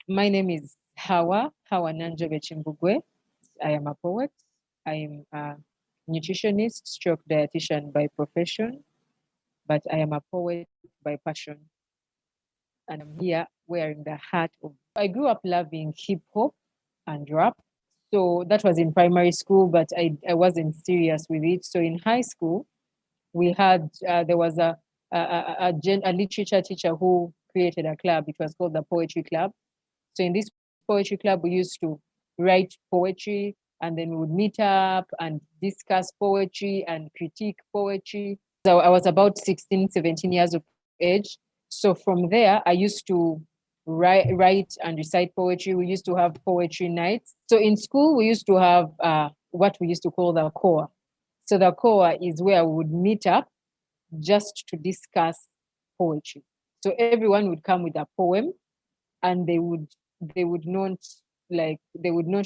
My name is Hawa Kimbugwe. I am a poet. I am a nutritionist, stroke dietitian by profession, but I am a poet by passion. And I'm here wearing the hat of. I grew up loving hip hop and rap. So that was in primary school, but I wasn't serious with it. So in high school, we had there was a literature teacher who created a club. It was called the Poetry Club. So in this poetry club, we used to write poetry, and then we would meet up and discuss poetry and critique poetry. So I was about 16, 17 years of age. So from there, I used to write and recite poetry. We used to have poetry nights. So in school, we used to have what we used to call the core. So the core is where we would meet up just to discuss poetry. So everyone would come with a poem, and they would not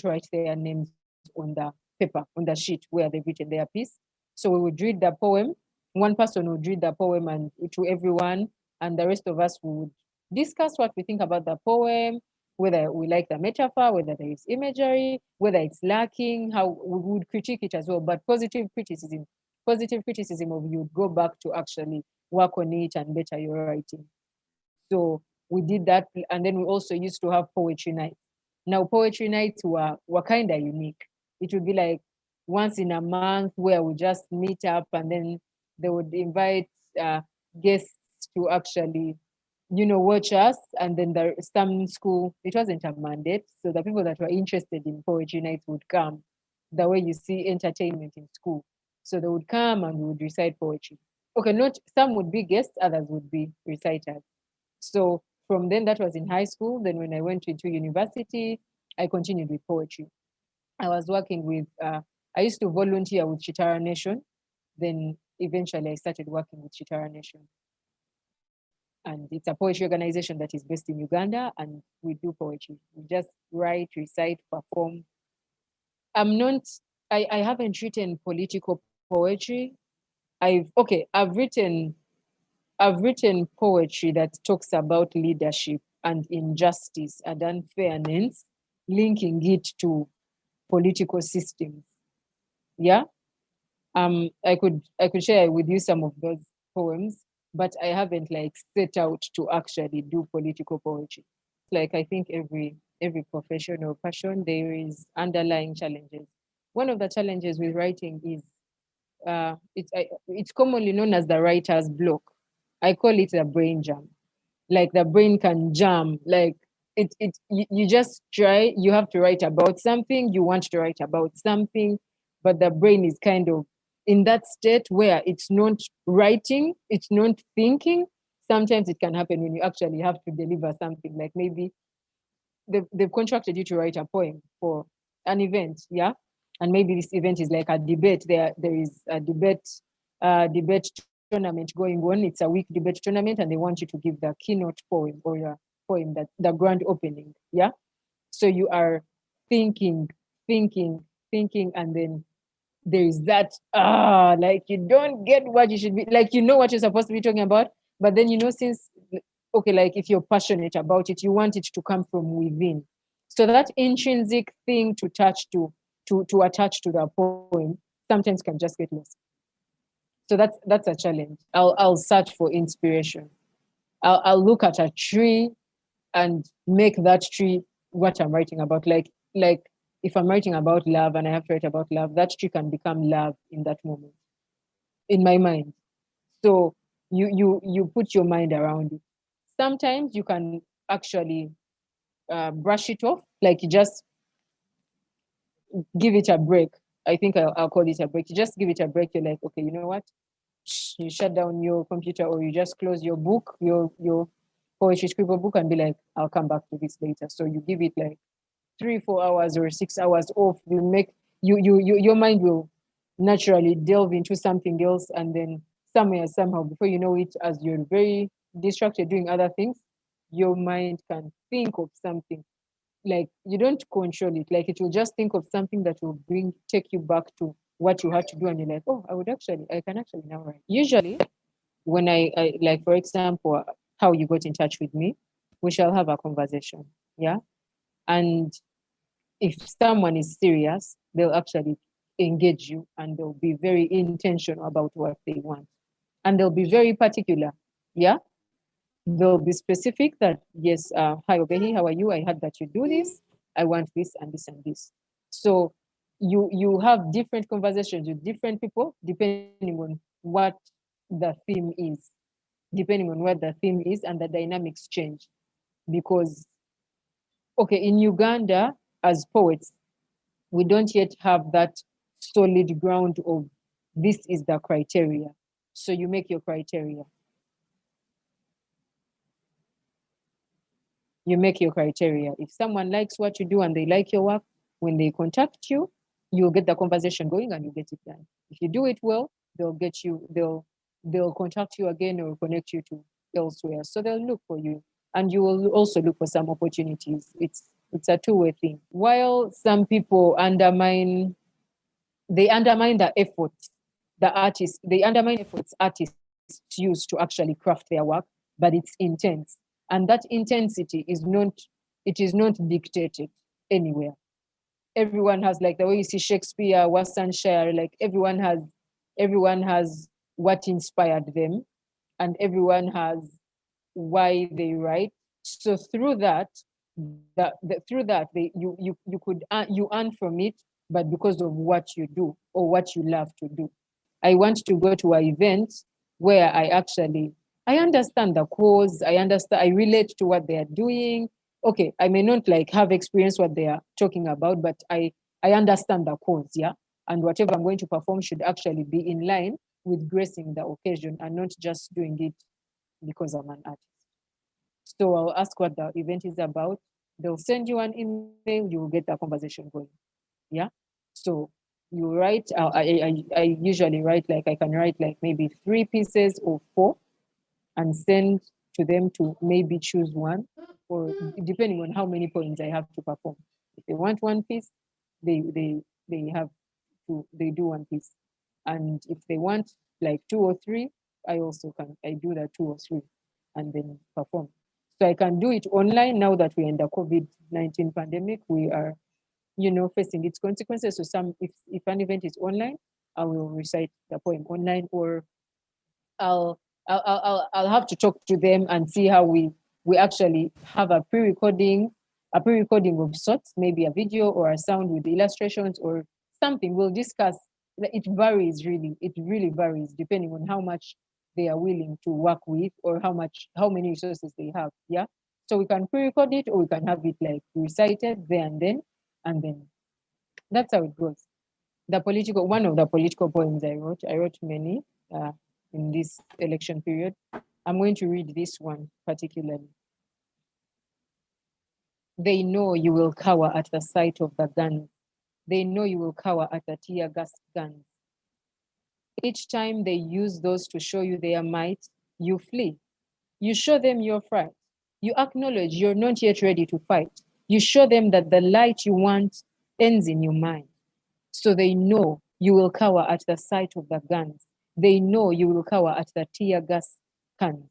write their names on the paper, on the sheet where they've written their piece. So we would read the poem. One person would read the poem and to everyone, and the rest of us would discuss what we think about the poem, whether we like the metaphor, whether there is imagery, whether it's lacking, how we would critique it as well. But positive criticism of you would go back to actually work on it and better your writing. So we did that, and then we also used to have poetry nights. Now poetry nights were kind of unique. It would be like once in a month where we just meet up, and then they would invite guests to actually, watch us. And then some school, it wasn't a mandate, so the people that were interested in poetry nights would come. The way you see entertainment in school, so they would come and we would recite poetry. Okay, not some would be guests, others would be reciters. So from then, that was in high school. Then when I went into university, I continued with poetry. I was working with, I used to volunteer with Chitara Nation. Then eventually I started working with Chitara Nation. And it's a poetry organization that is based in Uganda, and we do poetry. We just write, recite, perform. I'm not, I haven't written political poetry. I've written poetry that talks about leadership and injustice and unfairness, linking it to political systems. Yeah. I could share with you some of those poems, but I haven't like set out to actually do political poetry. Like I think every profession or passion, there is underlying challenges. One of the challenges with writing is it's commonly known as the writer's block. I call it a brain jam. Like the brain can jam. Like you just try. You have to write about something. You want to write about something, but the brain is kind of in that state where it's not writing, it's not thinking. Sometimes it can happen when you actually have to deliver something. Like maybe they've contracted you to write a poem for an event, yeah, and maybe this event is like a debate. There is a debate tournament going on. It's a week debate tournament, and they want you to give the keynote poem or your poem, that the grand opening, yeah. So you are thinking, thinking, thinking, and then there is that like you don't get what you should be, like, what you're supposed to be talking about, but then since, okay, like if you're passionate about it, you want it to come from within. So that intrinsic thing to touch to attach to the poem sometimes can just get lost. So that's a challenge. I'll search for inspiration. I'll look at a tree and make that tree what I'm writing about. Like if I'm writing about love and I have to write about love, that tree can become love in that moment in my mind. So you put your mind around it. Sometimes you can actually brush it off, like you just give it a break. I think I'll call it a break. You just give it a break. You're like, okay, you know what? You shut down your computer, or you just close your book, your poetry scribble book, and be like, I'll come back to this later. So you give it like 3-4 hours or 6 hours off. You make your mind will naturally delve into something else, and then somehow, before you know it, as you're very distracted doing other things, your mind can think of something. Like you don't control it, like it will just think of something that will take you back to what you had to do, and you're like, oh, I can actually now write. Usually when I like, for example, how you got in touch with me, we shall have a conversation, yeah, And if someone is serious, they'll actually engage you and they'll be very intentional about what they want. And they'll be very particular. Yeah. They'll be specific that, yes, hi, Obehi, how are you? I heard that you do this. I want this and this and this. So you have different conversations with different people depending on what the theme is, and the dynamics change. Because, okay, in Uganda, as poets, we don't yet have that solid ground of this is the criteria. So you make your criteria. You make your criteria. If someone likes what you do and they like your work, when they contact you, you'll get the conversation going and you get it done. If you do it well, they'll contact you again or connect you to elsewhere. So they'll look for you. And you will also look for some opportunities. It's a two-way thing. While some people undermine the efforts artists use to actually craft their work, but it's intense. And that intensity is not dictated anywhere. Everyone has, like the way you see Shakespeare, Worcestershire, like everyone has what inspired them, and everyone has why they write. So through that, you earn from it, but because of what you do or what you love to do. I want to go to an event where I understand the cause, I relate to what they are doing. Okay, I may not like have experienced what they are talking about, but I understand the cause, yeah. And whatever I'm going to perform should actually be in line with gracing the occasion and not just doing it because I'm an artist. So I'll ask what the event is about. They'll send you an email, you will get the conversation going. Yeah. So you write, I usually write like, I can write like maybe 3 pieces or 4 and send to them to maybe choose one, or depending on how many poems I have to perform. If they want one piece, they have they do one piece. And if they want like 2 or 3, I do that 2 or 3 and then perform. So I can do it online now that we're in the COVID-19 pandemic. We are, facing its consequences. So if an event is online, I will recite the poem online, or I'll I'll have to talk to them and see how we actually have a pre-recording of sorts, maybe a video or a sound with illustrations or something. We'll discuss. It varies really. It really varies depending on how much they are willing to work with or how many resources they have. Yeah. So we can pre-record it or we can have it like recited there and then that's how it goes. One of the political poems I wrote many uh, in this election period. I'm going to read this one particularly. They know you will cower at the sight of the gun. They know you will cower at the tear gas guns. Each time they use those to show you their might, you flee. You show them your fright. You acknowledge you're not yet ready to fight. You show them that the light you want ends in your mind. So they know you will cower at the sight of the guns. They know you will cower at the tear gas cans.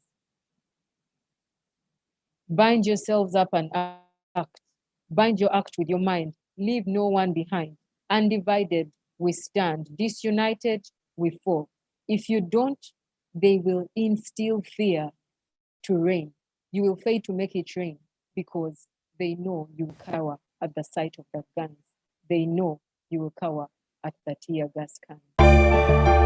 Bind yourselves up and act. Bind your act with your mind. Leave no one behind. Undivided, we stand. Disunited, we fall. If you don't, they will instill fear to reign. You will fail to make it rain because they know you will cower at the sight of the guns. They know you will cower at the tear gas can.